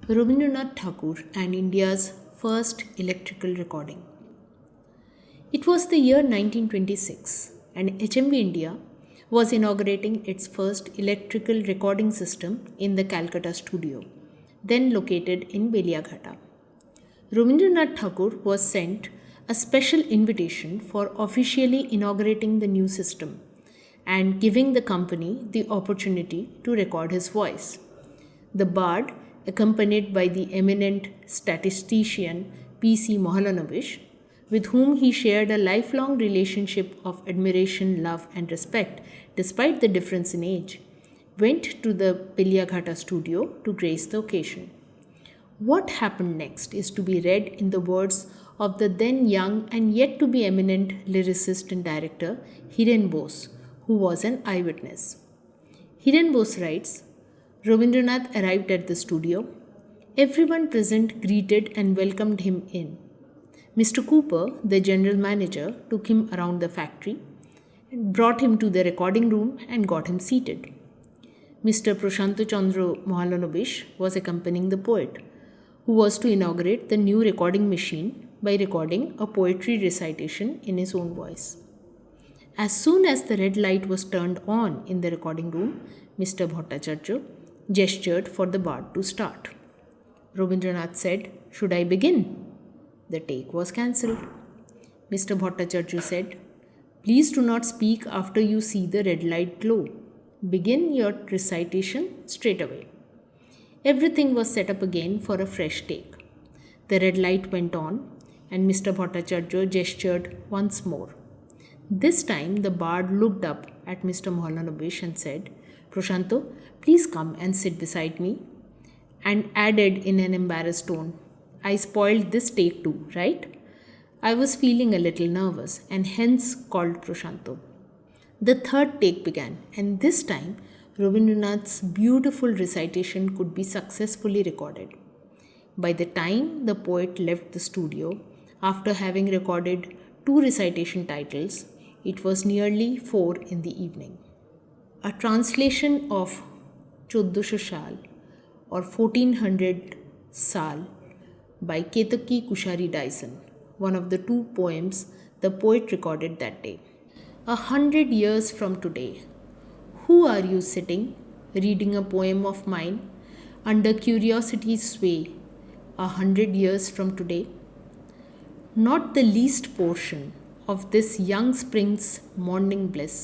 Rabindranath Tagore and India's first electrical recording. It was the year 1926 and HMV India was inaugurating its first electrical recording system in the Calcutta studio, then located in Beliaghata. Rabindranath Tagore was sent a special invitation for officially inaugurating the new system and giving the company the opportunity to record his voice. The bard, accompanied by the eminent statistician P.C. Mohalanovish, with whom he shared a lifelong relationship of admiration, love, and respect despite the difference in age, went to the Beliaghata studio to grace the occasion. What happened next is to be read in the words of the then young and yet to be eminent lyricist and director Hiren Bose, who was an eyewitness. Hiren Bose writes, Rabindranath arrived at the studio. Everyone present greeted and welcomed him in. Mr. Cooper, the general manager, took him around the factory, brought him to the recording room and got him seated. Mr. Prashant Chandra Mohalanovish was accompanying the poet, who was to inaugurate the new recording machine by recording a poetry recitation in his own voice. As soon as the red light was turned on in the recording room, Mr. Bhattacharya gestured for the bard to start. Rabindranath said, "Should I begin?" The take was cancelled. Mr. Bhattacharya said, "Please do not speak after you see the red light glow. Begin your recitation straight away." Everything was set up again for a fresh take. The red light went on, and Mr. Bhattacharya gestured once more. This time the bard looked up at Mr. Mohalanovish and said, "Prashanto, please come and sit beside me," and added in an embarrassed tone, "I spoiled this take too, right?" I was feeling a little nervous and hence called Prashanto. The third take began, and this time Rabindranath's beautiful recitation could be successfully recorded. By the time the poet left the studio, after having recorded 2 recitation titles, it was nearly 4 in the evening. A translation of 1400 Saal or 1400 Saal by Ketaki Kushari Dyson, one of the 2 poems the poet recorded that day. 100 years from today, who are you sitting, reading a poem of mine, under curiosity's sway, 100 years from today? Not the least portion of this young spring's morning bliss,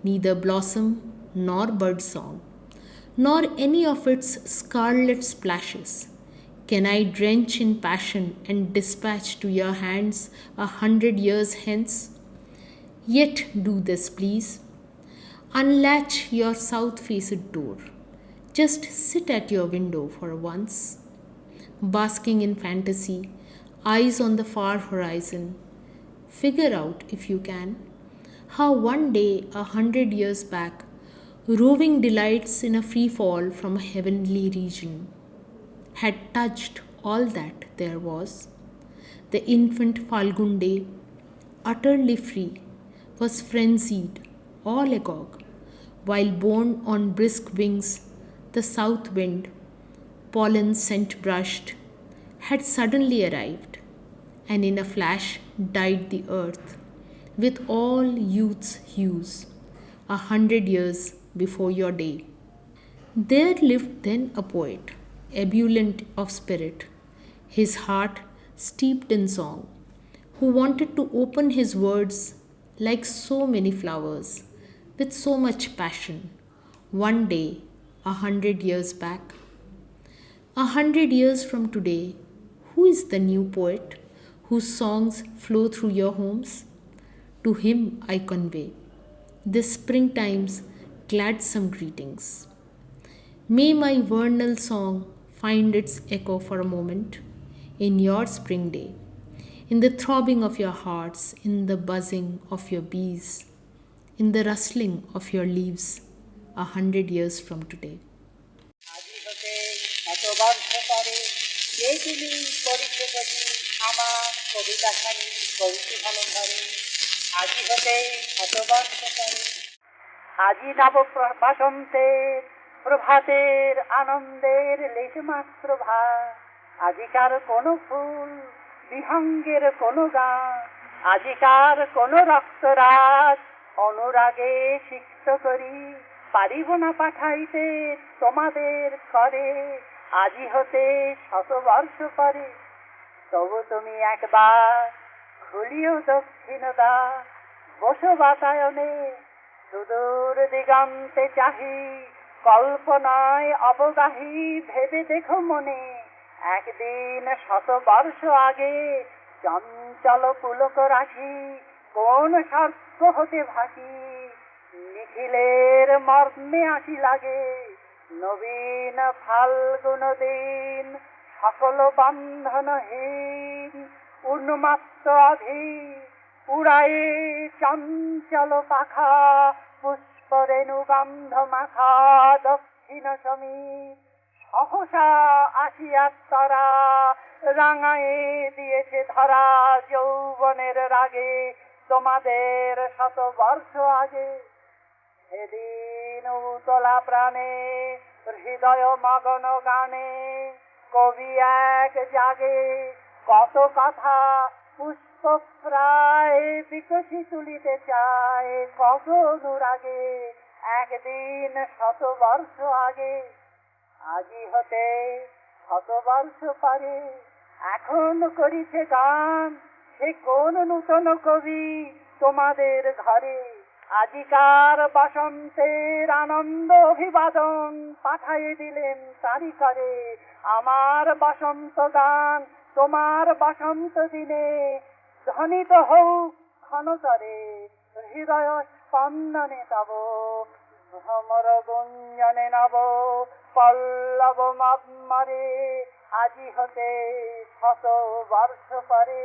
neither blossom nor bird song, nor any of its scarlet splashes, can I drench in passion and dispatch to your hands 100 years hence? Yet do this, please. Unlatch your south-faced door. Just sit at your window for once, basking in fantasy, eyes on the far horizon. Figure out, if you can, how one day 100 years back, roving delights in a free fall from a heavenly region had touched all that there was. The infant Falgunde, utterly free, was frenzied, all agog, while borne on brisk wings, the south wind, pollen scent brushed, had suddenly arrived, and in a flash dyed the earth with all youth's hues, 100 years before your day. There lived then a poet, ebullient of spirit, his heart steeped in song, who wanted to open his words like so many flowers, with so much passion, one day, 100 years back. 100 years from today, who is the new poet whose songs flow through your homes? To him I convey this springtime's gladsome greetings. May my vernal song find its echo for a moment in your spring day, in the throbbing of your hearts, in the buzzing of your bees, in the rustling of your leaves, 100 years from today. আজি হতে শতবর্ষ পরে এই তুমি পড়িতে যদি আমার কবিতাখানি কৌতূহল ভরে আজি হতে শতবর্ষ পরে আজি নব বসন্তের প্রভাতের আনন্দের লেশমাত্র ভার, আজিকার কোন ফুল বিহঙ্গের কোন গান, আজিকার কোন রক্তরাজ অনুরাগে সিক্ত করি, পারিব না পাঠাইতে তোমাদের করে, আজি হতে 100 বর্ষ পরে। তবু তুমি একবার খুলিও দক্ষিণ দ্বার, বসো বাতায়নে সুদূর দিগন্তে চাহি, কল্পনায় অবগাহী ভেবে দেখো মনে, একদিন 100 বর্ষ আগে চঞ্চল পুলক রাশি কোন স্বর্গ হতে ভাসি, নিখিলের মর্মে আসি লাগে, নবীন ফাল্গুন দিন সকল বন্ধনহীন, উন্মত্ত অধি উড়ায়ে চঞ্চল পাখা, পুষ্প রেণু গন্ধ মাখা দক্ষিণ সমীর, সহসা আসিয়া তরা রাঙায়ে দিয়েছে ধরা, যৌবনের রাগে তোমাদের 100 বর্ষ আগে। সেদিন উতলা প্রাণে হৃদয় মগন গানে, কবি এক জাগে কত কথা পুষ্প প্রায় বিকশি তুলিতে চায়, কত অনুরাগে একদিন 100 বর্ষ আগে, আজি হতে 100 বর্ষ পরে। এখন করিছে গান সে কোন নূতন কবি তোমাদের ঘরে, আজিকার বসন্তের আনন্দ অভিবাদন পাঠাইয়ে দিলেন তারি করে, আমার বসন্ত গান তোমার বসন্ত দিনে ধ্বনিত হোক ক্ষণতরে, হৃদয় স্পন্দনে তব ভ্রমর গুঞ্জনে নব পল্লব মরে, আজি হতে 100 বর্ষ পরে।